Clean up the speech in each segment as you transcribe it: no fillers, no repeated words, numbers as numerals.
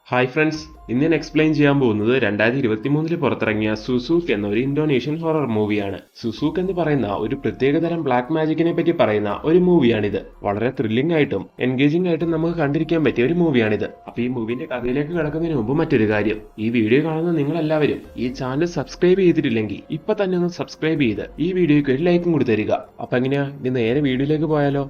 Hi friends, ഇന്ന് ഞാൻ explain ചെയ്യാൻ പോകുന്നത് 2023 പുറത്തിറങ്ങിയ സുസൂക്ക് എന്ന ഒരു ഇന്തോനേഷ്യൻ ഹൊറർ മൂവിയാണ്. സുസൂക്ക് എന്ന് പറയുന്ന ഒരു പ്രത്യേകതരം ബ്ലാക്ക് മാജിക്കിനെ പറ്റി പറയുന്ന ഒരു മൂവിയാണിത്. വളരെ ത്രില്ലിംഗ് ആയിട്ടും എൻഗേജിംഗ് ആയിട്ടും നമുക്ക് കണ്ടിരിക്കാൻ പറ്റിയ ഒരു മൂവിയാണിത്. അപ്പൊ ഈ മൂവിന്റെ കഥയിലേക്ക് കടക്കുന്നതിന് മുമ്പ് മറ്റൊരു കാര്യം, ഈ വീഡിയോ കാണുന്ന നിങ്ങൾ എല്ലാവരും ഈ ചാനൽ സബ്സ്ക്രൈബ് ചെയ്തിട്ടില്ലെങ്കിൽ ഇപ്പൊ തന്നെ ഒന്ന് സബ്സ്ക്രൈബ് ചെയ്ത് ഈ വീഡിയോയ്ക്ക് ഒരു ലൈക്കും കൂടി തരിക. അപ്പൊ എങ്ങനെയാ, ഇനി നേരെ വീഡിയോയിലേക്ക് പോയാലോ?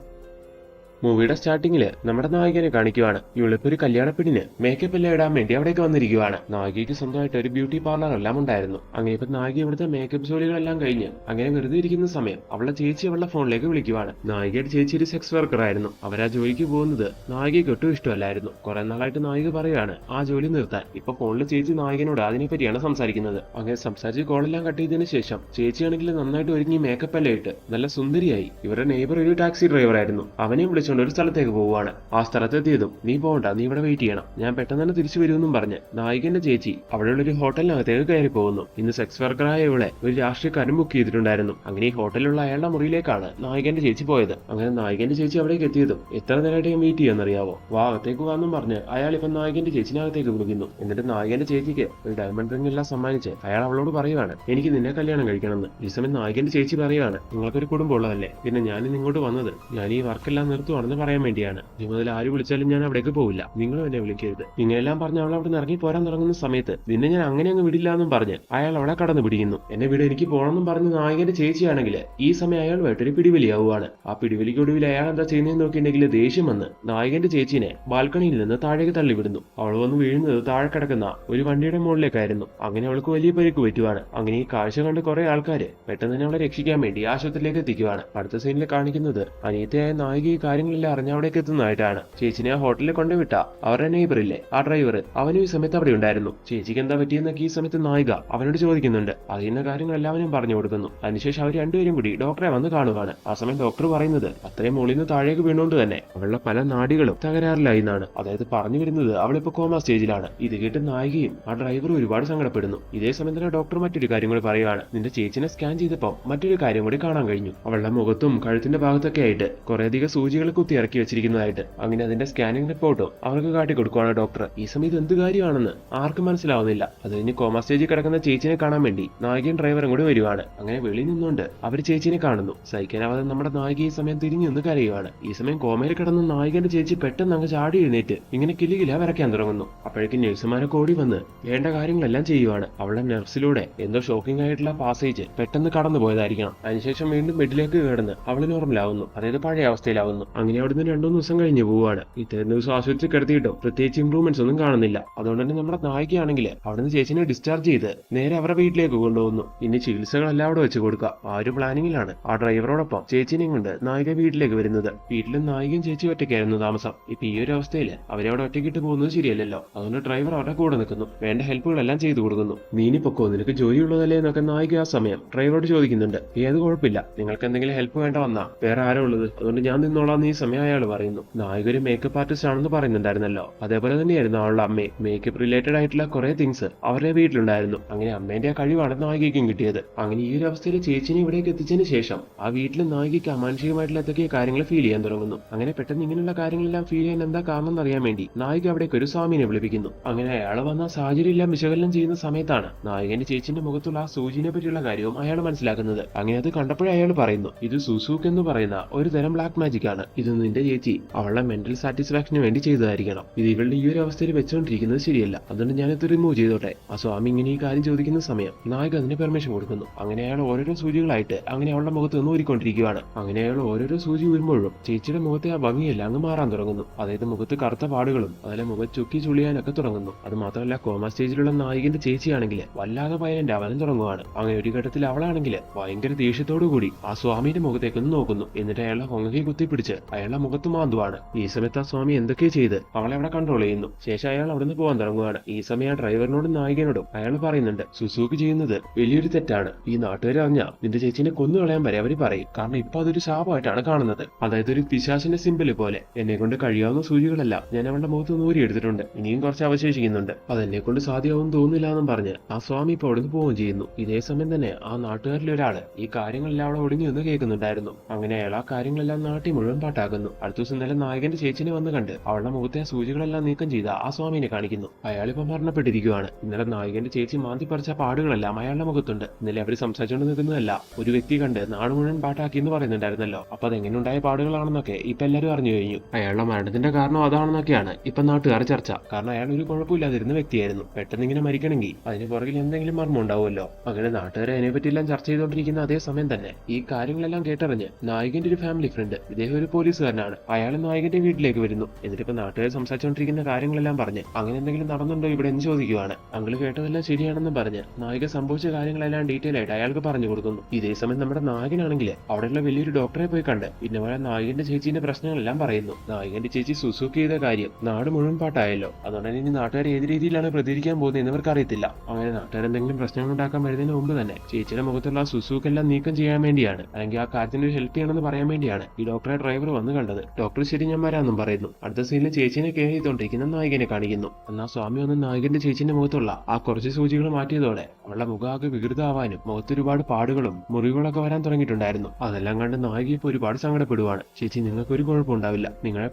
മൂവിയുടെ സ്റ്റാർട്ടിങ്ങില് നമ്മുടെ നായികനെ കാണിക്കുവാണ്. ഇവളിപ്പോ ഒരു കല്യാണപ്പെണ്ണിന് മേക്കപ്പ് എല്ലാം ഇടാൻ വേണ്ടി അവിടേക്ക് വന്നിരിക്കുവാണ്. നായികയ്ക്ക് സ്വന്തമായിട്ട് ഒരു ബ്യൂട്ടി പാർലർ എല്ലാം ഉണ്ടായിരുന്നു. അങ്ങനെ ഇപ്പൊ നായിക ഇവിടുത്തെ മേക്കപ്പ് ജോലികളെല്ലാം കഴിഞ്ഞ് അങ്ങനെ വെറുതെ ഇരിക്കുന്ന സമയം അവളുടെ ചേച്ചി അവളുടെ ഫോണിലേക്ക് വിളിക്കുവാണ്. നായികയുടെ ചേച്ചി ഒരു സെക്സ് വർക്കർ ആയിരുന്നു. അവരാ ജോലിക്ക് പോകുന്നത് നായികയ്ക്ക് ഒട്ടും ഇഷ്ടമല്ലായിരുന്നു. കുറെ നാളായിട്ട് നായിക പറയുകയാണ് ആ ജോലി നിർത്താൻ. ഇപ്പൊ ഫോണിൽ ചേച്ചി നായികനോട് അതിനെ പറ്റിയാണ് സംസാരിക്കുന്നത്. അങ്ങനെ സംസാരിച്ച് കോളെല്ലാം കട്ട് ചെയ്തതിനു ശേഷം ചേച്ചിയാണെങ്കിൽ നന്നായിട്ട് ഒരുങ്ങി മേക്കപ്പ് എല്ലാം ഇട്ട് നല്ല സുന്ദരിയായി. ഇവരുടെ നെയ്ബർ ഒരു ടാക്സി ഡ്രൈവർ ആയിരുന്നു. അവനെയും വിളിച്ചുകൊണ്ട് ഒരു സ്ഥലത്തേക്ക് പോവുകയാണ്. ആ സ്ഥലത്തെത്തിയതും നീ പോകണ്ട, നീ ഇവിടെ വെയിറ്റ് ചെയ്യണം, ഞാൻ പെട്ടെന്ന് തന്നെ തിരിച്ചു വരുമെന്നും പറഞ്ഞ് നായികന്റെ ചേച്ചി അവിടെയുള്ള ഒരു ഹോട്ടലിനകത്തേക്ക് കയറി പോകുന്നു. ഇന്ന് സെക്സ് വർക്കറായ ഇവളെ ഒരു രാഷ്ട്രീയക്കാരൻ ബുക്ക് ചെയ്തിട്ടുണ്ടായിരുന്നു. അങ്ങനെ ഈ ഹോട്ടലിലുള്ള അയാളുടെ മുറിയിലേക്കാണ് നായികന്റെ ചേച്ചി പോയത്. അങ്ങനെ നായികന്റെ ചേച്ചി അവിടേക്ക് എത്തിയതും എത്ര നേരമായിട്ട് ഞാൻ വെയിറ്റ് ചെയ്യാന്നറിയാവോ, വാ അകത്തേക്ക് വാന്നും പറഞ്ഞ് അയാൾ ഇപ്പം നായികന്റെ ചേച്ചിനകത്തേക്ക് വിളിക്കുന്നു. എന്നിട്ട് നായികന്റെ ചേച്ചിക്ക് ഒരു ഡയമണ്ട് റിംഗ് എല്ലാം സമ്മാനിച്ച് അയാൾ അവളോട് പറയുവാണ് എനിക്ക് നിന്നെ കല്യാണം കഴിക്കണമെന്ന്. ഈ സമയം നായികന്റെ ചേച്ചി പറയുവാണ് നിങ്ങൾക്കൊരു കുടുംബം ഉള്ളതല്ലേ, പിന്നെ ഞാൻ ഇങ്ങോട്ട് വന്നത് ഞാൻ ഈ വർക്കെല്ലാം നിർത്തുവാണെന്ന് പറയാൻ വേണ്ടിയാണ്. ഇനി മുതൽ ആര് വിളിച്ചാലും ഞാൻ അവിടേക്ക് പോവില്ല, നിങ്ങളും എന്നെ വിളിക്കരുത്. ഇങ്ങനെയെല്ലാം പറഞ്ഞ് അവൾ അവിടെ ഇറങ്ങി പോരാൻ തുടങ്ങുന്ന സമയത്ത് നിന്നെ ഞാൻ അങ്ങനെ അങ്ങ് വിടില്ല എന്നും പറഞ്ഞ് അയാൾ അവളെ കടന്നു പിടിക്കുന്നു. എന്നെ വീട് എനിക്ക് പോകണമെന്നും പറഞ്ഞ് നായകന്റെ ചേച്ചിയാണെങ്കിൽ ഈ സമയം അയാളുമായിട്ടൊരു പിടിവലിയാവുകയാണ്. ആ പിടിവലിക്കൊടുവിൽ അയാൾ എന്താ ചെയ്യുന്നതെന്ന് നോക്കിയിട്ടുണ്ടെങ്കിൽ ദേഷ്യം വന്ന് നായകന്റെ ചേച്ചിനെ ബാൽക്കണിയിൽ നിന്ന് താഴേക്ക് തള്ളിവിടുന്നു. അവൾ വന്ന് വീഴുന്നത് താഴെ കിടക്കുന്ന ഒരു വണ്ടിയുടെ മുകളിലേക്കായിരുന്നു. അങ്ങനെ അവൾക്ക് വലിയ പരിക്ക് പറ്റുവാണ്. അങ്ങനെ ഈ കാഴ്ച കണ്ട് കുറെ ആൾക്കാര് പെട്ടെന്ന് തന്നെ അവളെ രക്ഷിക്കാൻ വേണ്ടി ആശുപത്രിയിലേക്ക് എത്തിക്കുവാണ്. അടുത്ത സീനിൽ കാണിക്കുന്നത് അനിയത്തിയായ നായിക ഈ കാര്യങ്ങളെല്ലാം അറിഞ്ഞ അവിടേക്ക് എത്തുന്നതായിട്ടാണ്. ചേച്ചിനെ ആ ഹോട്ടലിൽ കൊണ്ടുവിട്ട അവരുടെ നെയ്ബറില്ലേ ആ ഡ്രൈവർ, അവനും ഈ സമയത്ത് അവിടെ ഉണ്ടായിരുന്നു. ചേച്ചിക്ക് എന്താ പറ്റിയെന്നൊക്കെ ഈ സമയത്ത് നായിക അവനോട് ചോദിക്കുന്നുണ്ട്. അറിയുന്ന കാര്യങ്ങൾ എല്ലാവരും പറഞ്ഞു കൊടുക്കുന്നു. അതിനുശേഷം അവർ രണ്ടുപേരും കൂടി ഡോക്ടറെ വന്ന് കാണുവാണ്. ആ സമയം ഡോക്ടർ പറയുന്നത് അത്രയും മുകളിൽ നിന്ന് താഴേക്ക് വീണുകൊണ്ട് തന്നെ അവളുടെ പല നാടികളും തകരാറിലായി എന്നാണ്. അതായത് പറഞ്ഞു വരുന്നത് അവളിപ്പോ കോമ സ്റ്റേജിലാണ്. ഇത് കേട്ട് നായികയും ആ ഡ്രൈവറും ഒരുപാട് സങ്കടപ്പെടുന്നു. ഇതേ സമയം തന്നെ ഡോക്ടർ മറ്റൊരു കാര്യം കൂടി പറയുകയാണ്. നിന്റെ ചേച്ചിനെ സ്കാൻ ചെയ്തപ്പോൾ മറ്റൊരു കാര്യം കൂടി കാണാൻ കഴിഞ്ഞു. അവളുടെ മുഖത്തും കഴുത്തിന്റെ ഭാഗത്തൊക്കെ ആയിട്ട് കുറേയധികം സൂചികൾ കുത്തി ഇറക്കി വെച്ചിരിക്കുന്നതായിട്ട്. അങ്ങനെ അതിന്റെ സ്കാനിംഗ് റിപ്പോർട്ടും അവർക്ക് കാട്ടിക്കൊടുക്കുവാണ് ഡോക്ടർ. ഈ സമയത്ത് എന്ത് കാര്യമാണെന്ന് ആർക്കും മനസ്സിലാവുന്നില്ല. അത് കഴിഞ്ഞ് കോമ സ്റ്റേജിൽ കിടക്കുന്ന ചേച്ചിനെ കാണാൻ വേണ്ടി നായികയും ഡ്രൈവറും കൂടി വരുവാണ്. അങ്ങനെ വെളിയിൽ നിന്നുകൊണ്ട് അവർ ചേച്ചിനെ കാണുന്നു. സഹിക്കാനാവാതെ നമ്മുടെ നായിക ഈ സമയം തിരിഞ്ഞു നിന്ന് കരയുവാണ്. ഈ സമയം കോമയിൽ കിടന്ന നായികന്റെ ചേച്ചി പെട്ടെന്ന് അങ്ങ് ചാടി എഴുന്നേറ്റ് ഇങ്ങനെ കിലുകില വരയ്ക്കാൻ തുടങ്ങുന്നു. അപ്പോഴേക്കും നഴ്സുമാരൊക്കെ ഓടി വന്ന് വേണ്ട കാര്യങ്ങളെല്ലാം ചെയ്യുവാണ്. അവളുടെ നെർവ്സിലൂടെ എന്തോ ഷോക്കിംഗ് ആയിട്ടുള്ള പാസേജ് പെട്ടെന്ന് കടന്നു പോയതായിരിക്കണം. അതിനുശേഷം വീണ്ടും ബെഡിലേക്ക് കിടന്ന് അവൾ നോർമലാവുന്നു, അതായത് പഴയ അവസ്ഥയിലാവുന്നു. അങ്ങനെ അവിടുന്ന് 2-3 ദിവസം കഴിഞ്ഞ് പോവുകയാണ്. ഇത്രയും ദിവസം ആശുപത്രി കിടത്തിയിട്ടോ പ്രത്യേകിച്ച് ഇംപ്രൂവ്മെന്റ്സ് ഒന്നും കാണുന്നില്ല. അതുകൊണ്ട് തന്നെ നമ്മുടെ നായികയാണെങ്കിൽ അവിടുന്ന് ചേച്ചിനെ ഡിസ്ചാർജ് ചെയ്ത് നേരെ അവരുടെ വീട്ടിലേക്ക് കൊണ്ടുപോകുന്നു. ഇനി ചികിത്സകളെല്ലാം അവിടെ വെച്ച് കൊടുക്കുക. ആ ഒരു പ്ലാനിങ്ങിലാണ് ആ ഡ്രൈവറോടൊപ്പം ചേച്ചിനെയും കൊണ്ട് നായിക വീട്ടിലേക്ക് വരുന്നത്. വീട്ടിലും നായികയും ചേച്ചി ഒറ്റയ്ക്കായിരുന്നു താമസം. ഇപ്പൊ ഈ ഒരു അവസ്ഥയിൽ അവരവിടെ ഒറ്റയ്ക്കിട്ട് പോകുന്നത് ശരിയല്ലല്ലോ. അതുകൊണ്ട് ഡ്രൈവർ അവരുടെ കൂടെ നിൽക്കുന്നു, വേണ്ട ഹെൽപ്പുകളെല്ലാം ചെയ്തു കൊടുക്കുന്നു. നീനി പൊക്കോ, നിനക്ക് ജോലിയുള്ളതല്ലേ എന്നൊക്കെ നായിക ആ സമയം ഡ്രൈവറോട് ചോദിക്കുന്നുണ്ട്. ഏത് കുഴപ്പമില്ല, നിങ്ങൾക്ക് എന്തെങ്കിലും ഹെൽപ്പ് വേണ്ട വന്നാ വേറെ ആരോ ഉള്ളത്, അതുകൊണ്ട് ഞാൻ നിന്നോളാം ഈ സമയം അയാൾ പറയുന്നു. നായിക ഒരു മേക്കപ്പ് ആർട്ടിസ്റ്റ് ആണെന്ന് പറയുന്നുണ്ടായിരുന്നല്ലോ, അതേപോലെ തന്നെയായിരുന്നു അവളുടെ അമ്മയും. മേക്കപ്പ് റിലേറ്റഡ് ആയിട്ടുള്ള കുറെ തിങ്സ് അവരുടെ വീട്ടിലുണ്ടായിരുന്നു. അങ്ങനെ അമ്മേന്റെ ആ കഴിവാണ് നായികയ്ക്കും കിട്ടിയത്. അങ്ങനെ ഈ ഒരു അവസ്ഥയിൽ ചേച്ചിനെ ഇവിടേക്ക് എത്തിച്ചതിന് ശേഷം ആ വീട്ടിൽ നായികയ്ക്ക് അമാനുഷികമായിട്ടുള്ള എന്തൊക്കെ കാര്യങ്ങൾ ഫീൽ ചെയ്യാൻ തുടങ്ങുന്നു. അങ്ങനെ പെട്ടെന്ന് ഇങ്ങനെയുള്ള കാര്യങ്ങളെല്ലാം ഫീൽ ചെയ്യാൻ എന്താ കാരണം എന്നറിയാൻ വേണ്ടി നായിക അവിടേക്ക് ഒരു സ്വാമിനെ വിളിപ്പിക്കുന്നു. അങ്ങനെ അയാൾ വന്ന സാഹചര്യം എല്ലാം വിശകലനം ചെയ്യുന്ന സമയത്താണ് നായകന്റെ ചേച്ചിന്റെ മുഖത്തുള്ള ആ സൂചിനെ പറ്റിയുള്ള കാര്യവും അയാൾ മനസ്സിലാക്കുന്നത്. അങ്ങനെ അത് കണ്ടപ്പോഴേ അയാൾ പറയുന്നു ഇത് സുസൂക്ക് എന്ന് പറയുന്ന ഒരു തരം ബ്ലാക്ക് മാജിക് ആണ്. ഇത് നിന്റെ ചേച്ചി അവളുടെ മെന്റൽ സാറ്റിസ്ഫാക്ഷന് വേണ്ടി ചെയ്തതായിരിക്കണം. ഇത് ഇവളുടെ ഈ ഒരു അവസ്ഥയിൽ വെച്ചുകൊണ്ടിരിക്കുന്നത് ശരിയല്ല, അതുകൊണ്ട് ഞാനിത് റിമൂവ് ചെയ്തോട്ടെ. ആ സ്വാമി ഇങ്ങനെ ഈ കാര്യം ചോദിക്കുന്ന സമയം നായിക അതിന് പെർമിഷൻ കൊടുക്കുന്നു. അങ്ങനെ അയാൾ ഓരോരോ സൂചികളായിട്ട് അങ്ങനെ അവളുടെ മുഖത്ത് നിന്ന് ഊരിക്കൊണ്ടിരിക്കുകയാണ്. അങ്ങനെ അയാൾ ഓരോരോ സൂചി ഊരുമ്പോഴും ചേച്ചിയുടെ മുഖത്തെ ആ ഭംഗിയെല്ലാം അങ്ങ് മാറാൻ തുടങ്ങുന്നു. അതായത് മുഖത്ത് കറുത്ത പാടുകളും അതിലെ മുഖം ചുക്കി ചുളിയാനൊക്കെ തുടങ്ങുന്നു. അത് മാത്രമല്ല കോമ സ്റ്റേജിലുള്ള നായികന്റെ ചേച്ചിയാണെങ്കിൽ വല്ലാതെ വയലന്റ് ആവാനും തുടങ്ങുവാണ്. അങ്ങനെ ഒരു ഘട്ടത്തിൽ അവളാണെങ്കിൽ ഭയങ്കര ദേഷ്യത്തോടു കൂടി ആ സ്വാമിയുടെ മുഖത്തേക്കൊന്ന് നോക്കുന്നു. എന്നിട്ട് അയാളുടെ കൊങ്ങകി കുത്തിപ്പിടിച്ച് അയാളുടെ മുഖത്ത് മാന്തുവാണ്. ഈ സമയത്ത് ആ സ്വാമി എന്തൊക്കെയോ ചെയ്ത് അവളെ അവിടെ കൺട്രോൾ ചെയ്യുന്നു. ശേഷം അയാൾ അവിടുന്ന് പോകാൻ തുടങ്ങുകയാണ്. ഈ സമയം ആ ഡ്രൈവറിനോടും നായികനോടും അയാൾ പറയുന്നുണ്ട് സുസൂക്ക് ചെയ്യുന്നത് വലിയൊരു തെറ്റാണ്. ഈ നാട്ടുകാർ അറിഞ്ഞാൽ നിന്റെ ചേച്ചിനെ കൊന്നു കളയാൻ വരെ അവർ പറയും. കാരണം ഇപ്പൊ അതൊരു ശാപമായിട്ടാണ് കാണുന്നത്. അതായത് ഒരു പിശാചിന്റെ സിമ്പിൾ പോലെ എന്നെ കൊണ്ട് കഴിയാവുന്ന സൂചികളെല്ലാം ഞാൻ അവളുടെ മുഖത്ത് നൂരി എടുത്തിട്ടുണ്ട്. ഇനിയും കുറച്ച് അവശേഷിക്കുന്നുണ്ട്. അതെന്നെ കൊണ്ട് സാധ്യമാവും തോന്നില്ല എന്നും പറഞ്ഞ് ആ സ്വാമി ഇപ്പൊ അവിടുന്ന് പോവുകയും ചെയ്യുന്നു. ഇതേ സമയം തന്നെ ആ നാട്ടുകാരിൽ ഒരാള് ഈ കാര്യങ്ങളെല്ലാം അവിടെ ഒടുങ്ങി നിന്ന് കേൾക്കുന്നുണ്ടായിരുന്നു. അങ്ങനെ അയാൾ ആ കാര്യങ്ങളെല്ലാം നാട്ടിൽ മുഴുവൻ പാട്ടാക്കി. മനസ്സിലാക്കുന്നു. അടുത്ത ദിവസം ഇന്നലെ നായകന്റെ ചേച്ചിനെ വന്ന് കണ്ട് അവളുടെ മുഖത്തെ ആ സൂചികളെല്ലാം നീക്കം ചെയ്ത ആ സ്വാമിനെ കാണിക്കുന്നു. അയാളിപ്പം മരണപ്പെട്ടിരിക്കുകയാണ്. ഇന്നലെ നായകന്റെ ചേച്ചി മാന്തി പറിച്ച പാടുകളെല്ലാം അയാളുടെ മുഖത്തുണ്ട്. ഇന്നലെ അവർ സംസാരിച്ചുകൊണ്ട് നിൽക്കുന്നതല്ല ഒരു വ്യക്തി കണ്ട് നാട് മുഴുവൻ പാട്ടാക്കി എന്ന് പറയുന്നുണ്ടായിരുന്നല്ലോ. അപ്പൊ അതെങ്ങനെ ഉണ്ടായ പാടുകളാണെന്നൊക്കെ ഇപ്പൊ എല്ലാവരും അറിഞ്ഞു കഴിഞ്ഞു. അയാളുടെ മരണത്തിന്റെ കാരണം അതാണെന്നൊക്കെയാണ് ഇപ്പൊ നാട്ടുകാർ ചർച്ച. കാരണം അയാൾ ഒരു കുഴപ്പമില്ലാതിരുന്ന വ്യക്തിയായിരുന്നു. പെട്ടെന്ന് ഇങ്ങനെ മരിക്കണമെങ്കിൽ അതിന് പുറകിൽ എന്തെങ്കിലും മർമ്മം ഉണ്ടാവുമല്ലോ. അങ്ങനെ നാട്ടുകാരെ അതിനെപ്പറ്റിയെല്ലാം ചർച്ച ചെയ്തുകൊണ്ടിരിക്കുന്ന അതേ സമയം തന്നെ ഈ കാര്യങ്ങളെല്ലാം കേട്ടറിഞ്ഞ് നായകന്റെ ഒരു ഫാമിലി ഫ്രണ്ട്, ഇദ്ദേഹം ഒരു പോലീസുകാരനാണ്, അയാൾ നായകന്റെ വീട്ടിലേക്ക് വരുന്നു. എന്നിട്ടിപ്പോ നാട്ടുകാർ സംസാരിച്ചുകൊണ്ടിരിക്കുന്ന കാര്യങ്ങളെല്ലാം പറഞ്ഞ് അങ്ങനെ എന്തെങ്കിലും നടന്നുണ്ടോ ഇവിടെ എന്ന് ചോദിക്കുവാണ്. അങ്കിള് കേട്ടതെല്ലാം ശരിയാണെന്ന് പറഞ്ഞ് നായിക സംഭവിച്ച കാര്യങ്ങളെല്ലാം ഡീറ്റെയിൽ ആയിട്ട് അയാൾക്ക് പറഞ്ഞു കൊടുക്കുന്നു. ഇതേ സമയം നമ്മുടെ നായകനാണെങ്കിൽ അവിടെയുള്ള വലിയൊരു ഡോക്ടറെ പോയി കണ്ട് പിന്നെ പോലെ നായകന്റെ ചേച്ചീന്റെ പ്രശ്നങ്ങളെല്ലാം പറയുന്നു. നായകന്റെ ചേച്ചി സുസുക്കി ചെയ്ത കാര്യം നാട് മുഴുവൻ പാട്ടായല്ലോ. അതുകൊണ്ട് തന്നെ ഇനി നാട്ടുകാർ ഏത് രീതിയിലാണ് പ്രതികരിക്കാൻ പോകുന്നത് എന്നിവർക്ക് അറിയത്തില്ല. അങ്ങനെ നാട്ടുകാർ എന്തെങ്കിലും പ്രശ്നങ്ങൾ ഉണ്ടാക്കാൻ വരുന്നതിന് മുമ്പ് തന്നെ ചേച്ചിയുടെ മുഖത്തുള്ള ആ സുസുക്കെല്ലാം നീക്കം ചെയ്യാൻ വേണ്ടിയാണ്, അല്ലെങ്കിൽ ആ കാര്യത്തിന് ഒരു ഹെൽപ്പ് ചെയ്യണമെന്ന് പറയാൻ വേണ്ടിയാണ് ഈ ഡോക്ടറെ ഡ്രൈവർ വന്ന് കണ്ടത്. ഡോക്ടർ ശരി ഞാൻ വരാമെന്നും പറയുന്നു. അടുത്ത സീനിൽ ചേച്ചിനെ കെയർ ചെയ്തുകൊണ്ടിരിക്കുന്ന നായകനെ കാണിക്കുന്നു. എന്നാൽ സ്വാമി വന്ന് നായകന്റെ ചേച്ചിന്റെ മുഖത്തുള്ള ആ കുറച്ച് സൂചികൾ മാറ്റിയതോടെ അവളുടെ മുഖമാകെ വികൃതമാവാനും മുഖത്ത് ഒരുപാട് പാടുകളും മുറിവുകളൊക്കെ വരാൻ തുടങ്ങിയിട്ടുണ്ടായിരുന്നു. അതെല്ലാം കണ്ട് നായിക ഇപ്പോൾ ഒരുപാട് സങ്കടപ്പെടുവാണ്. ചേച്ചി നിങ്ങൾക്ക് ഒരു കുഴപ്പമുണ്ടാവില്ല, നിങ്ങളെ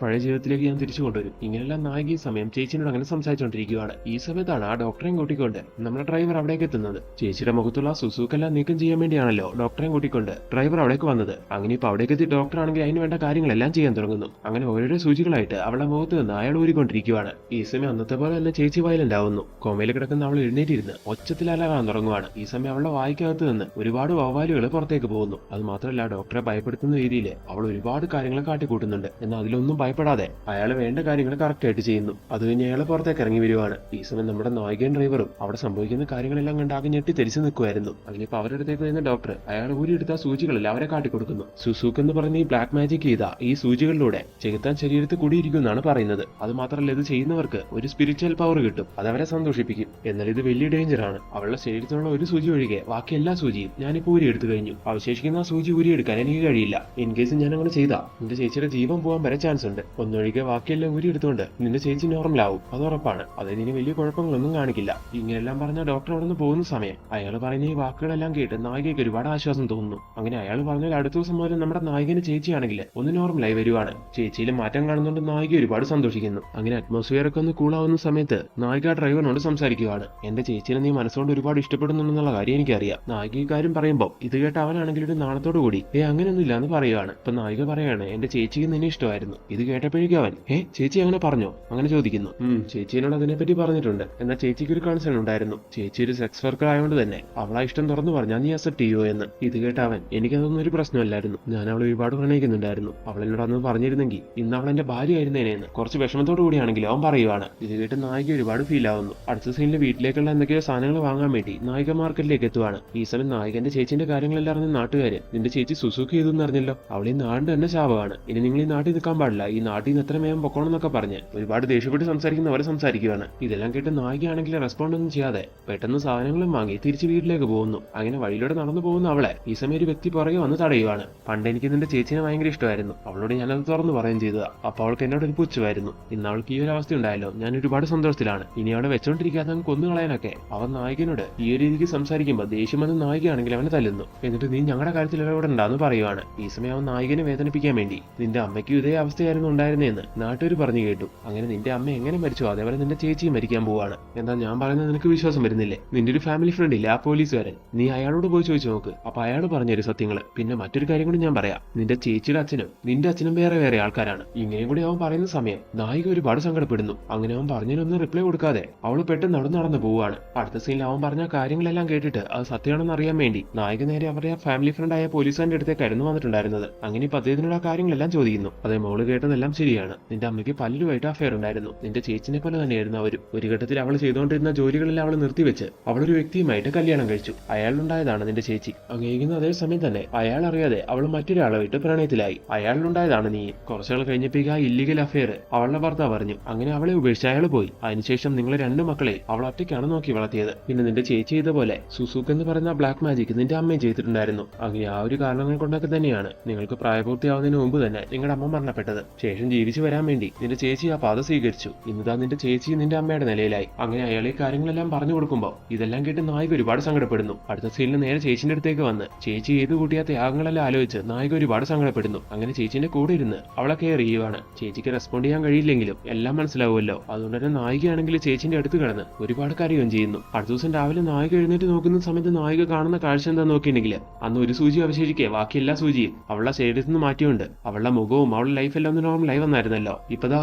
പഴയ ജീവിതത്തിലേക്ക് ഞാൻ തിരിച്ചു കൊണ്ടുവരും. ഇങ്ങനെയെല്ലാം നായിക ഈ സമയം ചേച്ചിനോട് അങ്ങനെ സംസാരിച്ചുകൊണ്ടിരിക്കുകയാണ്. ഈ സമയത്താണ് ആ ഡോക്ടറെയും കൂട്ടിക്കൊണ്ട് നമ്മുടെ ഡ്രൈവർ അവിടേക്ക് എത്തുന്നത്. ചേച്ചിയുടെ മുഖത്തുള്ള സുസുക്കെല്ലാം നീക്കം ചെയ്യാൻ വേണ്ടിയാണല്ലോ ഡോക്ടറെയും കൂട്ടിക്കൊണ്ട് ഡ്രൈവർ അവിടേക്ക് വന്നത്. അങ്ങനെ ഇപ്പൊ അവിടേക്ക് എത്തി ഡോക്ടർ ആണെങ്കിൽ അതിന് വേണ്ട കാര്യങ്ങളെല്ലാം ചെയ്യാൻ തുടങ്ങുന്നു. അങ്ങനെ ഓരോരോ സൂചികളായിട്ട് അവളുടെ മുഖത്ത് നിന്ന് അയാൾ ഊരിക്കൊണ്ടിരിക്കുകയാണ്. ഈ സമയം അന്നത്തെ പോലെ തന്നെ ചേച്ചി വയലന്റ് ആവുന്നു. കോമയിൽ കിടക്കുന്ന അവൾ എഴുന്നേറ്റിരുന്ന് ഒച്ചത്തിൽ അലറാൻ തുടങ്ങുവാണ്. ഈ സമയം അവളുടെ വായിക്കകത്ത് നിന്ന് ഒരുപാട് വവ്വാലുകൾ പുറത്തേക്ക് പോകുന്നു. അത് മാത്രമല്ല ഡോക്ടറെ ഭയപ്പെടുത്തുന്ന രീതിയിൽ അവൾ ഒരുപാട് കാര്യങ്ങൾ കാട്ടിക്കൂട്ടുന്നുണ്ട്. എന്നാൽ അതിലൊന്നും ഭയപ്പെടാതെ അയാൾ വേണ്ട കാര്യങ്ങൾ കറക്റ്റ് ആയിട്ട് ചെയ്യുന്നു. അത് കഴിഞ്ഞ് അയാൾ പുറത്തേക്ക് ഇറങ്ങി വരുവാണ്. ഈ സമയം നമ്മുടെ നായികൻ ഡ്രൈവറും അവിടെ സംഭവിക്കുന്ന കാര്യങ്ങളെല്ലാം കണ്ട് ആകെ ഞെട്ടി തിരിച്ചു നിൽക്കുമായിരുന്നു. അതിനിപ്പോ അവരുടെ അടുത്തേക്ക് വരുന്ന ഡോക്ടർ അയാൾ ഊരിയെടുത്ത സൂചികളെല്ലാം അവരെ കാട്ടിക്കൊടുക്കുന്നു. സുസൂക്ക് എന്ന് പറഞ്ഞ ഈ ബ്ലാക്ക് മാജിക് ചെയ്ത ഈ സൂചികളിലൂടെ ചെകുത്താൻ ശരീരത്തിൽ കൂടിയിരിക്കുമെന്നാണ് പറയുന്നത്. അത് മാത്രമല്ല ഇത് ചെയ്യുന്നവർക്ക് ഒരു സ്പിരിച്വൽ പവർ കിട്ടും, അത് അവരെ സന്തോഷിപ്പിക്കും. എന്നാൽ ഇത് വലിയ ഡേഞ്ചർ ആണ്. അവളുടെ ശരീരത്തിലുള്ള ഒരു സൂചി ഒഴികെ ബാക്കി എല്ലാ സൂചിയും ഞാനിപ്പോ ഊരിയെടുത്തു കഴിഞ്ഞു. അവശേഷിക്കുന്ന ആ സൂചി ഊരിയെടുക്കാൻ എനിക്ക് കഴിയില്ല. ഇൻ കേസ് ഞാൻ അങ്ങനെ ചെയ്താൽ നിന്റെ ചേച്ചിയുടെ ജീവൻ പോകാൻ വരെ ചാൻസ് ഉണ്ട്. ഒന്നൊഴികെ ബാക്കിയെല്ലാം ഊരിയെടുത്തുകൊണ്ട് നിന്റെ ചേച്ചി നോർമലാവും, അത് ഉറപ്പാണ്. അതായത് ഇനി വലിയ കുഴപ്പങ്ങളൊന്നും കാണിക്കില്ല. ഇങ്ങനെല്ലാം പറഞ്ഞ ഡോക്ടർ അവിടെ നിന്ന് പോകുന്ന സമയം അയാൾ പറയുന്ന ഈ വാക്കുകളെല്ലാം കേട്ട് നായികയ്ക്ക് ഒരുപാട് ആശ്വാസം തോന്നുന്നു. അങ്ങനെ അയാൾ പറഞ്ഞാൽ അടുത്ത ദിവസം മുതൽ നമ്മുടെ നായകന്റെ ചേച്ചിയാണെങ്കിൽ ഒന്ന് നോർമലായി വരുവാണ്. ചേച്ചിയിൽ മാറ്റം കാണുന്നുണ്ട് നായിക ഒരുപാട് സന്തോഷിക്കുന്നു. അങ്ങനെ അറ്റ്മോസ്ഫിയർ ഒക്കെ ഒന്ന് കൂളാവുന്ന സമയത്ത് നായിക ഡ്രൈവറിനോട് സംസാരിക്കുകയാണ്. എന്റെ ചേച്ചിനെ നീ മനസ്സുകൊണ്ട് ഒരുപാട് ഇഷ്ടപ്പെടുന്നുണ്ടെന്നുള്ള കാര്യം എനിക്കറിയാം. നായിക ഈ കാര്യം പറയുമ്പോൾ ഇത് കേട്ട് അവനാണെങ്കിൽ ഒരു നാണത്തോടു കൂടി അങ്ങനെയൊന്നുമില്ല എന്ന് പറയുവാണ്. ഇപ്പൊ നായിക പറയാണ് എന്റെ ചേച്ചിക്ക് നിന്നെ ഇഷ്ടമായിരുന്നു. ഇത് കേട്ടപ്പോഴേക്കും അവൻ ചേച്ചി അങ്ങനെ പറഞ്ഞോ അങ്ങനെ ചോദിക്കുന്നു. ചേച്ചിയോട് അതിനെപ്പറ്റി പറഞ്ഞിട്ടുണ്ട്. എന്നാൽ ചേച്ചിക്ക് ഒരു കൺസേൺ ഉണ്ടായിരുന്നു. ചേച്ചി ഒരു സെക്സ് വർക്കർ ആയതുകൊണ്ട് തന്നെ അവളാ ഇഷ്ടം തുറന്നു പറഞ്ഞാൽ നീ അക്സെപ്റ്റ് ചെയ്യോ എന്ന്. ഇത് കേട്ട അവൻ എനിക്കതൊന്നും ഒരു പ്രശ്നമല്ലായിരുന്നു, ഞാൻ അവളെ ഒരുപാട് പ്രണയിക്കുന്നുണ്ടായിരുന്നു. അവളെന്നോട് അന്ന് പറഞ്ഞിരുന്നെങ്കിൽ ഇന്ന് അവൾ എന്റെ ഭാര്യ ആയിരുന്നേനെന്ന് കുറച്ച് വിഷമത്തോടു കൂടിയാണെങ്കിലും അവൻ പറയുവാണ്. ഇത് കേട്ട് നായിക ഒരുപാട് ഫീൽ ആവുന്നു. അടുത്ത സീനിൽ വീട്ടിലേക്കുള്ള എന്തൊക്കെയോ സാധനങ്ങൾ വാങ്ങാൻ വേണ്ടി നായിക മാർക്കറ്റിലേക്ക് എത്തുവാണ്. ഈ സമയം നായകന്റെ ചേച്ചിന്റെ കാര്യങ്ങളെല്ലാം അറിഞ്ഞ നാട്ടുകാര് നിന്റെ ചേച്ചി സുസുക്കി ചെയ്തു എന്നറിഞ്ഞല്ലോ, അവൾ ഈ നാടിന്റെ തന്നെ ശാപമാണ്, ഇനി നിങ്ങൾ ഈ നാട്ടിൽ നിൽക്കാൻ പാടില്ല, ഈ നാട്ടിൽ നിന്ന് എത്ര വേഗം പൊക്കോണം എന്നൊക്കെ പറഞ്ഞ് ഒരുപാട് ദേഷ്യപ്പെട്ട് സംസാരിക്കുന്നവരെ സംസാരിക്കുകയാണ്. ഇതെല്ലാം കേട്ട് നായികയാണെങ്കിൽ റെസ്പോണ്ട് ഒന്നും ചെയ്യാതെ പെട്ടെന്ന് സാധനങ്ങളും വാങ്ങി തിരിച്ച് വീട്ടിലേക്ക് പോകുന്നു. അങ്ങനെ വഴിയിലൂടെ നടന്നു പോകുന്ന അവളെ ഈ സമയം ഒരു വ്യക്തി പുറകെ വന്ന് തടയുവാണ്. പണ്ട് എനിക്ക് നിന്റെ ചേച്ചിനെ ഭയങ്കര ഇഷ്ടമായിരുന്നു, അവളോട് ഞാനത് തുറന്നു പറയുകയും ചെയ്തതാ. അപ്പൊ അവൾക്ക് എന്നോട് ഒരു പുച്ഛമായിരുന്നു. ഇന്ന് അവൾക്ക് ഈ ഒരു അവസ്ഥ ഉണ്ടായല്ലോ, ഞാൻ ഒരുപാട് സന്തോഷത്തിലാണ്. ഇനി അവളെ വെച്ചോണ്ടിരിക്കാതെ അങ്ങ് കൊന്നുകളയാനൊക്കെ അവൻ നായകനോട് ഈ ഒരു രീതിക്ക് സംസാരിക്കുമ്പോൾ ദേഷ്യം വന്ന് നായികയാണെങ്കിൽ അവനെ തല്ലുന്നു. എന്നിട്ട് നീ ഞങ്ങളുടെ കാര്യത്തിൽ ഇടപെടണ്ടെന്ന് പറയുവാണ്. ഈ സമയം അവൻ നായകനെ വേദനിപ്പിക്കാൻ വേണ്ടി നിന്റെ അമ്മയ്ക്കും ഇതേ അവസ്ഥയായിരുന്നു ഉണ്ടായിരുന്നതെന്ന് നാട്ടുകാർ പറഞ്ഞു കേട്ടു. അങ്ങനെ നിന്റെ അമ്മ എങ്ങനെ മരിച്ചോ അതേപോലെ നിന്റെ ചേച്ചിയും മരിക്കാൻ പോവാണ്. എന്താ ഞാൻ പറയുന്നത് നിനക്ക് വിശ്വാസം വരുന്നില്ലേ? നിന്റെ ഒരു ഫാമിലി ഫ്രണ്ട് ഇല്ലേ ആ പോലീസുകാരൻ, നീ അയാളോട് പോയി ചോദിച്ചു നോക്ക്, അപ്പൊ അയാൾ പറഞ്ഞൊരു സത്യങ്ങള്. പിന്നെ മറ്റൊരു കാര്യം കൂടി ഞാൻ പറയാം, നിന്റെ ചേച്ചിയുടെ അച്ഛനും നിന്റെ അച്ഛനും വേറെ വേറെ ആൾക്കാരാണ്. ഇങ്ങനെയും കൂടി അവൻ പറയുന്ന സമയം നായിക ഒരുപാട് സങ്കടപ്പെടുന്നു. അങ്ങനെ അവൻ പറഞ്ഞതിനൊന്നും റിപ്ലൈ കൊടുക്കാതെ അവള് പെട്ടെന്ന് നടന്നു പോവുകയാണ്. അടുത്ത സീനിൽ അവൻ പറഞ്ഞ കാര്യങ്ങളെല്ലാം കേട്ടിട്ട് അത് സത്യമാണെന്ന് അറിയാൻ വേണ്ടി നായിക നേരെ അവരുടെ ഫാമിലി ഫ്രണ്ട് ആയ പോലീസുകാരന്റെ അടുത്തേക്കായിരുന്നു വന്നിട്ടുണ്ടായിരുന്നത്. അങ്ങനെ ഇപ്പൊ അദ്ദേഹത്തിനോട് ആ കാര്യങ്ങളെല്ലാം ചോദിക്കുന്നു. അതേ മോള് കേട്ടതെല്ലാം ശരിയാണ്, നിന്റെ അമ്മയ്ക്ക് പലരുമായിട്ട് അഫയർ ഉണ്ടായിരുന്നു. നിന്റെ ചേച്ചിനെ പോലെ തന്നെയായിരുന്നു അവരും. ഒരു ഘട്ടത്തിൽ അവൾ ചെയ്തുകൊണ്ടിരുന്ന ജോലികളെല്ലാം അവൾ നിർത്തിവെച്ച് അവളൊരു വ്യക്തിയുമായിട്ട് കല്യാണം കഴിച്ചു. അയാളുണ്ടായതാണ് നിന്റെ ചേച്ചി. അങ്ങേക്കുന്ന അതേ സമയം തന്നെ അയാൾ അറിയാതെ അവൾ മറ്റൊരാളുമായിട്ട് പ്രണയത്തിലായി. അയാളുണ്ടായതാണ് നീ. കുറച്ചുകൾ കഴിഞ്ഞപ്പോഴേക്ക് ആ ഇല്ലീഗൽ അഫയർ അവളുടെ ഭർത്താവ് പറഞ്ഞു. അങ്ങനെ അവളെ ഉപേക്ഷിച്ച് അയാൾ പോയി. അതിനുശേഷം നിങ്ങളെ രണ്ട് മക്കളെ അവൾ ഒറ്റയ്ക്കാണ് നോക്കി വളർത്തിയത്. പിന്നെ നിന്റെ ചേച്ചി ചെയ്ത പോലെ സുസൂക്ക് എന്ന് പറയുന്ന ബ്ലാക്ക് മാജിക് നിന്റെ അമ്മയും ചെയ്തിട്ടുണ്ടായിരുന്നു. അങ്ങനെ ആ ഒരു കാരണങ്ങൾ കൊണ്ടൊക്കെ തന്നെയാണ് നിങ്ങൾക്ക് പ്രായപൂർത്തിയാവുന്നതിന് മുമ്പ് തന്നെ നിങ്ങളുടെ അമ്മ മരണപ്പെട്ടത്. ശേഷം ജീവിച്ചു വരാൻ വേണ്ടി നിന്റെ ചേച്ചി ആ പാത സ്വീകരിച്ചു. ഇന്നിതാ നിന്റെ ചേച്ചി നിന്റെ അമ്മയുടെ നിലയിലായി. അങ്ങനെ അയാളെ കാര്യങ്ങളെല്ലാം പറഞ്ഞു കൊടുക്കുമ്പോൾ ഇതെല്ലാം കേട്ട് നായിക ഒരുപാട് സങ്കടപ്പെടുന്നു. അടുത്ത സീനിൽ നേരെ ചേച്ചിന്റെ അടുത്തേക്ക് വന്ന് ചേച്ചി ചെയ്തു കൂട്ടിയ ത്യാഗങ്ങളെല്ലാം ആലോചിച്ച് നായിക ഒരുപാട് സങ്കടപ്പെടുന്നു. ചെയ്യുന്നു. അങ്ങനെ ചേച്ചിന്റെ കൂടെ ഇരുന്ന് അവളെ കെയർ ചെയ്യുവാണ്. ചേച്ചിക്ക് റെസ്പോണ്ട് ചെയ്യാൻ കഴിയില്ലെങ്കിലും എല്ലാം മനസ്സിലാവുമല്ലോ. അതുകൊണ്ട് തന്നെ നായികയാണെങ്കിൽ ചേച്ചിന്റെ അടുത്ത് കിടന്ന് ഒരുപാട് കരയുകയും ചെയ്യുന്നു. അടുത്ത ദിവസം രാവിലെ നായിക എഴുന്നേറ്റ് നോക്കുന്ന സമയത്ത് നായിക കാണുന്ന കാഴ്ച എന്താ നോക്കിയിട്ടുണ്ടെങ്കിൽ അന്ന് ഒരു സൂചി അവശേഷിക്കെ ബാക്കി എല്ലാ സൂചിയും അവളുടെ ശരീരത്തിൽ നിന്ന് മാറ്റിയുണ്ട്. അവളുടെ മുഖവും അവളുടെ ലൈഫ് എല്ലാം ഒന്ന് നോർമലായി വന്നായിരുന്നല്ലോ. ഇപ്പതാ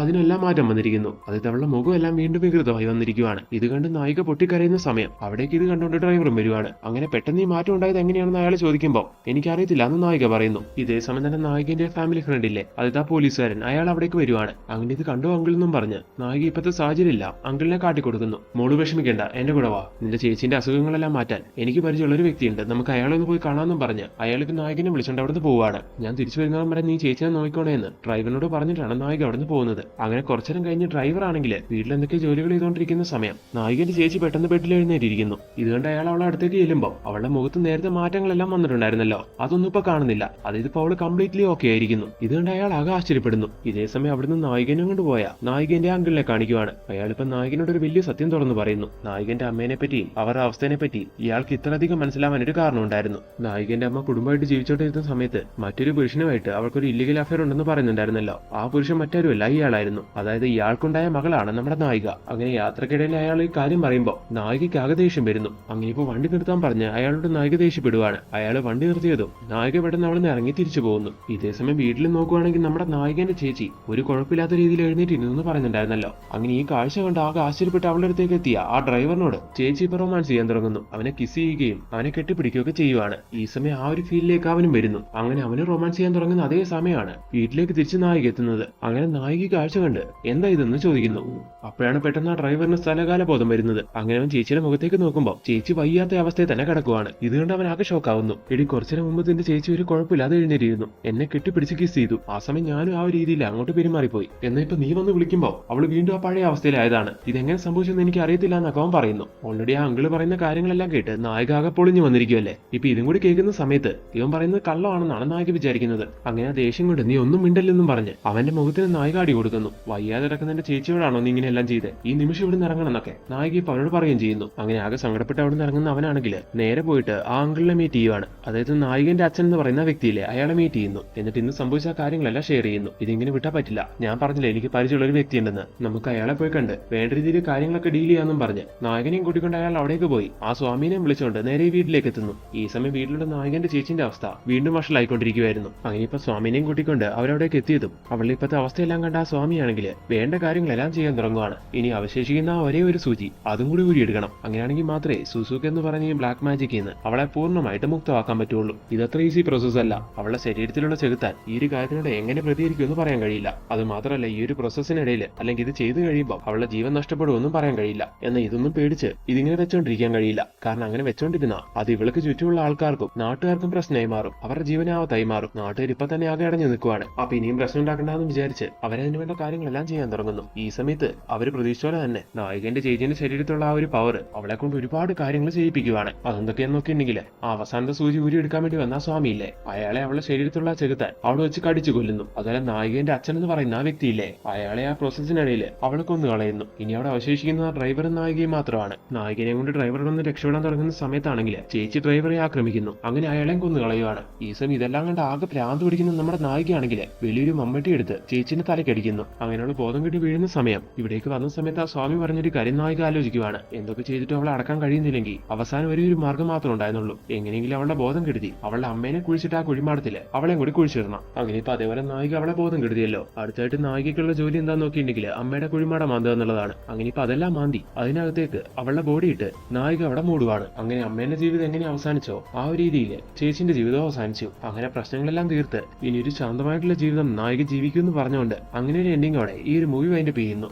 അതിനെല്ലാം മാറ്റം വന്നിരിക്കുന്നു. അതായത് അവളുടെ മുഖം എല്ലാം വീണ്ടും വികൃതമായി വന്നിരിക്കുകയാണ്. ഇത് കണ്ട് നായിക പൊട്ടിക്കരയുന്ന സമയം അവിടേക്ക് ഇത് കണ്ടുകൊണ്ട് ഡ്രൈവറും വരുവാണ്. അങ്ങനെ പെട്ടെന്ന് ഈ മാറ്റം ഉണ്ടായത് എങ്ങനെയാണെന്ന് അയാൾ ചോദിക്കുമ്പോൾ എനിക്കറിയത്തില്ല എന്ന് നായിക പറയുന്നു. ഇതേ സമയം തന്നെ നായികന്റെ ഫാമിലി ഫ്രണ്ട് ഇല്ലേ, അതായത് ആ പോലീസുകാരൻ, അയാൾ അവിടേക്ക് വരുവാണ്. അങ്ങനെ ഇത് കണ്ടു അങ്കിൾ എന്നും പറഞ്ഞ് നായിക ഇപ്പത്തെ സാഹചര്യമില്ല അങ്കിളിനെ കാട്ടിക്കൊടുക്കുന്നു. മോള് വിഷമിക്കേണ്ട, എന്റെ കൂടെ വാ, നിന്റെ ചേച്ചിന്റെ അസുഖങ്ങളെല്ലാം മാറ്റാൻ എനിക്ക് പരിചയമുള്ള ഒരു വ്യക്തിയുണ്ട്, നമുക്ക് അയാളെ ഒന്ന് പോയി കാണാമെന്നും പറഞ്ഞ് അയാൾക്ക് നായകനെ വിളിച്ചുകൊണ്ട് അവിടുന്ന് പോവാണ്. ഞാൻ തിരിച്ചു വരുന്നവൻ വരെ നീ ചേച്ചിനെ നോക്കിക്കോണേ എന്ന് ഡ്രൈവറിനോട് പറഞ്ഞിട്ടാണ് നായിക അവിടുന്ന് പോകുന്നത്. അങ്ങനെ കുറച്ചേരം കഴിഞ്ഞ് ഡ്രൈവർ ആണെങ്കിൽ വീട്ടിൽ എന്തൊക്കെ ജോലികൾ ചെയ്തുകൊണ്ടിരിക്കുന്ന സമയം നായികന്റെ ചേച്ചി പെട്ടെന്ന് ബെഡിൽ എഴുന്നേറ്റിരിക്കുന്നു. ഇതുകൊണ്ട് അയാൾ അവളെ അടുത്തേക്ക് ചെല്ലുമ്പോൾ അവളുടെ മുഖത്ത് നേരത്തെ മാറ്റങ്ങളെല്ലാം വന്നിട്ടുണ്ടായിരുന്നല്ലോ, അതൊന്നും ഇപ്പൊ കാണുന്നില്ല. അതായത് ഇപ്പൊ അവള് കംപ്ലീറ്റ്ലി ഓക്കെ ആയിരിക്കുന്നു. ഇതുകൊണ്ട് അയാൾ ആകെ ആശ്ചര്യപ്പെടുന്നു. ഇതേ സമയം അവിടുന്ന് നായികനെ കൊണ്ടുപോയ നായികന്റെ അങ്കിളിനെ കാണിക്കുവാണ്. അയാൾ ഇപ്പൊ നായികനോട് ഒരു വലിയ സത്യം തുറന്നു പറയുന്നു. നായികന്റെ അമ്മേനെ പറ്റിയും അവരുടെ അവസ്ഥയെ പറ്റി ഇയാൾക്ക് ഇത്രയധികം മനസ്സിലാവാൻ ഒരു കാരണം ഉണ്ടായിരുന്നു. നായികന്റെ അമ്മ കുടുംബമായിട്ട് ജീവിച്ചോണ്ടിരുന്ന സമയത്ത് മറ്റൊരു പുരുഷനുമായിട്ട് അവൾക്കൊരു ഇല്ലീഗൽ അഫയർ ഉണ്ടെന്ന് പറയുന്നുണ്ടായിരുന്നല്ലോ. ആ പുരുഷൻ മറ്റാരുമല്ല, ഇയാളായിരുന്നു. അതായത് ഇയാൾക്കുണ്ടായ മകളാണ് നമ്മുടെ നായിക. അങ്ങനെ യാത്രക്കിടയിൽ അയാൾ ഈ കാര്യം പറയുമ്പോൾ നായികയ്ക്ക് ആകെ ദേഷ്യം വരുന്നു. അങ്ങനെ ഇപ്പൊ വണ്ടി നിർത്താൻ പറഞ്ഞ് അയാളോട് നായിക ദേഷ്യപ്പെടുവാണ്. അയാൾ വണ്ടി നിർത്തിയതും നായിക പെട്ടെന്ന് അവിടെ നിന്ന് ഇറങ്ങി തിരിച്ചു പോകുന്നു. ഇതേസമയം വീട്ടിൽ നോക്കുവാണെങ്കിൽ നമ്മുടെ നായികന്റെ ചേച്ചി ഒരു കുഴപ്പമില്ലാത്ത രീതിയിൽ എഴുന്നേറ്റിരുന്നു പറയുന്നുണ്ടായിരുന്നല്ലോ. അങ്ങനെ ഈ കാഴ്ച കണ്ട് ആകെ ആശ്ചര്യപ്പെട്ട് അവളുടെ അടുത്തേക്ക് എത്തിയ ആ ഡ്രൈവറിനോട് ചേച്ചി ഇപ്പൊ റൊമാൻസ് ചെയ്യാൻ തുടങ്ങുന്നു. അവനെ കിസ് ചെയ്യുകയും അവനെ കെട്ടിപ്പിടിക്കുകയൊക്കെ ചെയ്യുവാണ്. ഈ സമയം ആ ഒരു ഫീലിലേക്ക് അവനും വരുന്നു. അങ്ങനെ അവന് റൊമാൻസ് ചെയ്യാൻ തുടങ്ങുന്ന അതേ സമയമാണ് വീട്ടിലേക്ക് തിരിച്ച് നായിക എത്തുന്നത്. അങ്ങനെ നായിക കാഴ്ച കണ്ട് എന്താ ഇതെന്ന് ചോദിക്കുന്നു. അപ്പോഴാണ് പെട്ടെന്ന് ആ ഡ്രൈവറിന് സ്ഥലകാല ബോധം വരുന്നത്. അങ്ങനെ അവൻ ചേച്ചിയുടെ മുഖത്തേക്ക് നോക്കുമ്പോൾ ചേച്ചി വയ്യാത്ത അവസ്ഥയിൽ തന്നെ കിടക്കുവാണ്. ഇതുകൊണ്ട് അവൻ ആകെ ഷോക്കാവുന്നു. എടി കുറച്ചിന് മുമ്പ് നിന്റെ ചേച്ചി ഒരു കുഴപ്പമില്ലാതെ എഴുന്നേറ്റിരുന്നു, എന്നെ കെട്ടിപ്പിടിച്ച് കിസ് ചെയ്തു. ആ സമയം ഞാനും ആ ഒരു രീതിയിൽ അങ്ങോട്ട് പെരുമാറിപ്പോയി. എന്നാൽ ഇപ്പൊ നീ വന്ന് വിളിക്കുമ്പോൾ അവള് വീണ്ടും ആ പഴയ അവസ്ഥയിലായതാണ്. ഇതെങ്ങനെ സംഭവിച്ചെന്ന് എനിക്ക് അറിയത്തില്ല എന്നൊക്കെ അവൻ പറയുന്നു. ഓൾറെഡി ആ അങ്കിള് പറയുന്ന കാര്യങ്ങളെല്ലാം കേട്ട് നായിക ആകെ പൊളിഞ്ഞു വന്നിരിക്കുമല്ലേ. ഇപ്പൊ ഇതും കൂടി കേൾക്കുന്ന സമയത്ത് ഇവൻ പറയുന്നത് കള്ളമാണെന്നാണ് നായിക വിചാരിക്കുന്നത്. അങ്ങനെ ആ ദേഷ്യം കൊണ്ട് നീ ഒന്നും മിണ്ടല്ലെന്നും പറഞ്ഞ് അവന്റെ മുഖത്തിന് നായിക അടി കൊടുക്കുന്നു. വയ്യാതെ കിടക്കുന്ന എന്റെ ചേച്ചിയോടാണോ നീ ഇങ്ങനെ എല്ലാം ചെയ്ത്, ഈ നിമിഷം ഇവിടെ നിന്ന് ഇറങ്ങണം എന്നൊക്കെ നായിക ഇപ്പൊ അവനോട് പറയുകയും ചെയ്യുന്നു. അങ്ങനെ ആകെ സങ്കടപ്പെട്ട് അവിടെ നിന്ന് ഇറങ്ങുന്ന അവനാണെങ്കിൽ നേരെ പോയിട്ട് ആ അങ്കിളിനെ മീറ്റ് ചെയ്യുവാണ്. അതായത് നായികന്റെ അച്ഛൻ എന്ന് പറയുന്ന വ്യക്തിയിലെ അയാളെ മീറ്റ് ചെയ്യുന്നു. എന്നിട്ട് ഇന്ന് സംഭവിച്ച കാര്യങ്ങളെല്ലാം ഷെയർ ചെയ്യുന്നു. ഇതിങ്ങനെ വിട്ടാ പറ്റില്ല, ഞാൻ പറഞ്ഞില്ലേ എനിക്ക് പരിചയമുള്ള ഒരു വ്യക്തിയുണ്ടെന്ന്, നമുക്ക് അയാളെ പോയി കണ്ട് വേണ്ട രീതിയിൽ കാര്യങ്ങളൊക്കെ ഡീൽ ചെയ്യാന്നും പറഞ്ഞ് നായകനെയും കൂട്ടിക്കൊണ്ട് അയാൾ അവിടേക്ക് പോയി ആ സ്വാമിനെയും വിളിച്ചുകൊണ്ട് നേരെ വീട്ടിലേക്ക് എത്തുന്നു. ഈ സമയം വീട്ടിലുള്ള നായകന്റെ ചേച്ചിന്റെ അവസ്ഥ വീണ്ടും വഷളായിക്കൊണ്ടിരിക്കുവായിരുന്നു. അങ്ങനെ ഇപ്പൊ സ്വാമിനെയും കൂട്ടിക്കൊണ്ട് അവരവിടേക്ക് എത്തിയതും അവളുടെ ഇപ്പത്തെ അവസ്ഥയെല്ലാം കണ്ട ആ സ്വാമിയാണെങ്കിൽ വേണ്ട കാര്യങ്ങളെല്ലാം ചെയ്യാൻ തുടങ്ങുവാണ്. ഇനി അവശേഷിക്കുന്ന ആ ഒരേ ഒരു സൂചി അതും കൂടി ഊരിയെടുക്കണം. അങ്ങനെയാണെങ്കിൽ മാത്രമേ സുസുക്ക് എന്ന് പറഞ്ഞ ഈ ബ്ലാക്ക് മാജിക്കിൽ നിന്ന് അവളെ പൂർണ്ണമായിട്ട് മുക്തമാക്കാൻ പറ്റുള്ളൂ. ഇതത്ര ഈസി പ്രോസസ് അല്ല. അവളുടെ ശരീരത്തിലുള്ള ചെകുത്താൻ ഈ ഒരു കാര്യത്തിനോട് എങ്ങനെ പ്രതികരിക്കുമെന്ന് പറയാൻ കഴിയില്ല. അത് മാത്രമല്ല ഈ ഒരു പ്രോസസ്സിനിടയിൽ അല്ലെങ്കിൽ ഇത് ചെയ്തു കഴിയുമ്പോൾ അവളുടെ ജീവൻ നഷ്ടപ്പെടുമെന്നും പറയാൻ കഴിയില്ല. എന്നാൽ ഇതൊന്നും പേടിച്ച് ഇതിങ്ങനെ വെച്ചോണ്ടിരിക്കാൻ കഴിയില്ല. കാരണം അങ്ങനെ വെച്ചോണ്ടിരുന്ന അത് ഇവൾക്ക് ചുറ്റുമുള്ള ആൾക്കാർക്കും നാട്ടുകാർക്കും പ്രശ്നമായി മാറും, അവരുടെ ജീവനാവത്തായി മാറും. നാട്ടുകാർ ഇപ്പൊ തന്നെ ആകെ അടഞ്ഞു നിൽക്കുവാണ്. അപ്പൊ ഇനിയും പ്രശ്നം ഉണ്ടാക്കണ്ടെന്ന് വിചാരിച്ച് അവരതിനു വേണ്ട കാര്യങ്ങളെല്ലാം ചെയ്യാൻ തുടങ്ങുന്നു. ഈ സമയത്ത് അവര് പ്രതീക്ഷിച്ച പോലെ തന്നെ നായകന്റെ ചേച്ചിന്റെ ശരീരത്തിലുള്ള ആ ഒരു പവർ അവളെ കൊണ്ട് ഒരുപാട് കാര്യങ്ങൾ ചെയ്യിപ്പിക്കുവാണ്. അതെന്തൊക്കെയാന്ന് നോക്കിയിട്ടുണ്ടെങ്കിൽ അവസാനത്തെ സൂചി ഊരി എടുക്കാൻ വേണ്ടി വന്ന സ്വാമിയില്ലേ, അയാളെ അവളുടെ ശരീരത്തിലുള്ള ചെകുത്താൻ അവിടെ വെച്ച് കടിച്ചു കൊല്ലുന്നു. അതുപോലെ നായികന്റെ അച്ഛൻ എന്ന് പറയുന്ന ആ വ്യക്തിയില്ലേ, അയാളെ ആ പ്രോസസ്സിനിടയിൽ അവളെ കൊന്നു കളയുന്നു. ഇനി അവിടെ അവശേഷിക്കുന്ന ഡ്രൈവറും നായികയും മാത്രമാണ്. നായികനെ കൊണ്ട് ഡ്രൈവറിൽ നിന്ന് രക്ഷപ്പെടാൻ തുടങ്ങുന്ന സമയത്താണെങ്കിൽ ചേച്ചി ഡ്രൈവറെ ആക്രമിക്കുന്നു. അങ്ങനെ അയാളെയും കൊന്നു കളയുവാണ്. ഈ സമയം ഇതെല്ലാം കണ്ട് ആകെ ഭ്രാന്ത് പിടിക്കുന്ന നമ്മുടെ നായികയാണെങ്കിൽ വലിയൊരു മമ്മട്ടി എടുത്ത് ചേച്ചിന്റെ തലക്കടിക്കുന്നു. അങ്ങനെയുള്ള ബോധം കിട്ടി വീഴുന്ന സമയം ഇവിടേക്ക് വന്ന സമയത്ത് ആ സ്വാമി പറഞ്ഞൊരു കാര്യം നായിക ആലോചിക്കുവാണ്. എന്തൊക്കെ ചെയ്തിട്ട് അവളെ അടക്കാൻ കഴിയുന്നില്ലെങ്കിൽ അവസാനം ഒരു മാർഗ്ഗം മാത്രം ഉണ്ടായിരുന്നുള്ളൂ, എങ്ങനെയെങ്കിലും അവളുടെ ബോധം കെടുത്തി അവളുടെ അമ്മേനെ കുഴിച്ചിട്ട് ആ കുഴിമാടത്തില് അവളെയും കൂടി കുഴിച്ചിടണം. അങ്ങനെ ഇപ്പൊ അതേപോലെ നായിക അവളെ ബോധം കെടുത്തിയല്ലോ. അടുത്തായിട്ട് നായികയ്ക്കുള്ള ജോലി എന്താന്ന് നോക്കിയിട്ടുണ്ടെങ്കിൽ അമ്മയുടെ കുഴിമാട മാന്തുക എന്നുള്ളതാണ്. അങ്ങനെ ഇപ്പൊ അതെല്ലാം മാന്തി അതിനകത്തേക്ക് അവളുടെ ബോഡി ഇട്ട് നായിക അവിടെ മൂടുവാണ്. അങ്ങനെ അമ്മേന്റെ ജീവിതം എങ്ങനെ അവസാനിച്ചോ ആ ഒരു രീതിയിൽ ചേച്ചിന്റെ ജീവിതം അവസാനിച്ചു. അങ്ങനെ പ്രശ്നങ്ങളെല്ലാം തീർത്ത് ഇനി ഒരു ശാന്തമായിട്ടുള്ള ജീവിതം നായിക ജീവിക്കുമെന്ന് പറഞ്ഞുകൊണ്ട് അങ്ങനെ ഒരു എൻഡിങ്ങോടെ ഈ ഒരു മൂവി വൈൻഡപ്പ് ചെയ്യുന്നു.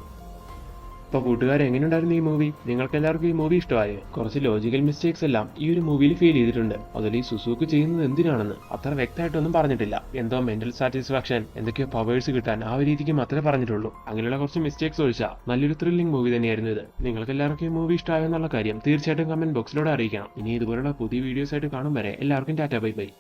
അപ്പൊ കൂട്ടുകാർ എങ്ങനെയുണ്ടായിരുന്നു ഈ മൂവി? നിങ്ങൾക്ക് എല്ലാവർക്കും ഈ മൂവി ഇഷ്ടമായോ? കുറച്ച് ലോജിക്കൽ മിസ്റ്റേക്സ് എല്ലാം ഈ ഒരു മൂവിയിൽ ഫീൽ ചെയ്തിട്ടുണ്ട്. അതുപോലെ ഈ സുസുക്ക് ചെയ്യുന്നത് എന്തിനാണെന്ന് അത്ര വ്യക്തമായിട്ടൊന്നും പറഞ്ഞിട്ടില്ല. എന്തോ മെന്റൽ സാറ്റിസ്ഫാക്ഷൻ, എന്തൊക്കെയോ പവേഴ്സ് കിട്ടാൻ ആ ഒരു രീതിക്ക് മാത്രമേ പറഞ്ഞിട്ടുള്ളൂ. അങ്ങനെയുള്ള കുറച്ച് മിസ്റ്റേക്സ് ഒഴിച്ചാൽ നല്ലൊരു ത്രില്ലിംഗ് മൂവി തന്നെയായിരുന്നു ഇത്. നിങ്ങൾക്ക് എല്ലാവർക്കും ഈ മൂവി ഇഷ്ടമായോ എന്നുള്ള കാര്യം തീർച്ചയായിട്ടും കമന്റ് ബോക്സിലൂടെ അറിയിക്കണം. ഇനി ഇതുപോലുള്ള പുതിയ വീഡിയോസ് ആയിട്ട് കാണും വരെ എല്ലാവർക്കും ടാറ്റാ ബൈ ബൈ.